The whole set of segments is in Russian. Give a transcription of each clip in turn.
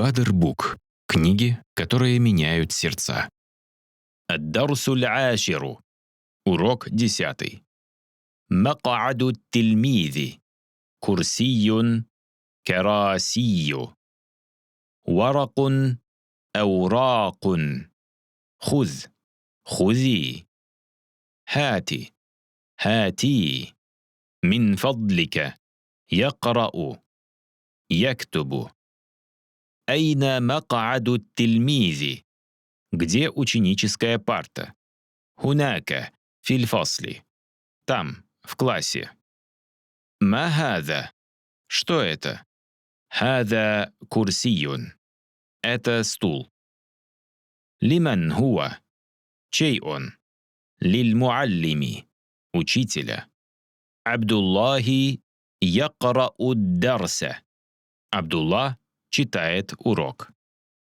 Бадр-бук. Книги, которые меняют сердца. Ад-дарсуль аширу. Урок 10. Мак'аду тильмизи. Курсиюн. Карасию. Варакун. Ауракун. Хуз. Хузи. Хати. هاتي من فضلك يقرأ يكتب أين مقعد التلميذ где ученическая парта هناك في الفصل там в классе ما هذا что это هذا كرسي это стул لمن هو чей он للمعلم учителя. Абдуллахи якра'у дарса. Абдулла читает урок.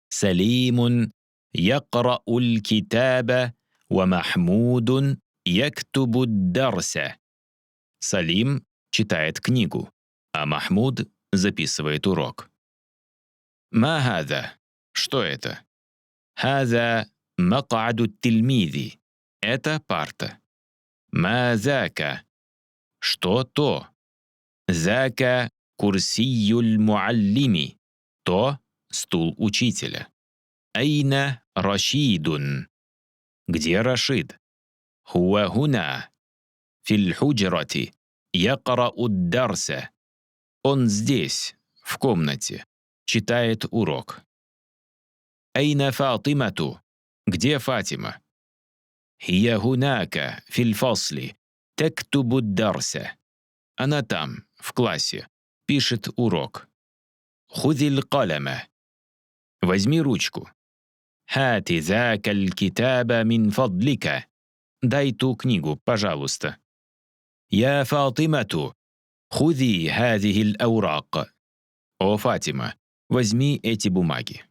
Салимун якра'у китаба ва Махмудун яктубу дарса. Салим читает книгу, а Махмуд записывает урок. Ма хаза? Что это? Хаза мак'аду тильмизи. Это парта. Ма зака? Что то? Зака курсиюль муаллими. То стул учителя. Айна Рашидун. Где Рашид? Хуа хуна. Фил худжрати. Якра'у дарса. Он здесь, в комнате, читает урок. Айна Фатимату. Где Фатима? Хия хунака фил фасли. Тактубу дарса. Она там, в классе, пишет урок. Худиль калама. Возьми ручку. Хати закаль китаба мин фадлика. Дай ту книгу, пожалуйста. Я Фатимату. Худи хазихиль аурак. О, Фатима, возьми эти бумаги.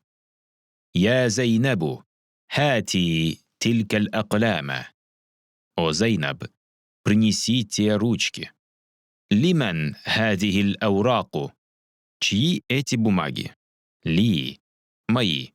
Я Зайнабу. Хати тилькаль аклама. О, Зайнаб, принеси те ручки. Лиман хазихиль аураку. Чьи эти бумаги? Ли. Мои.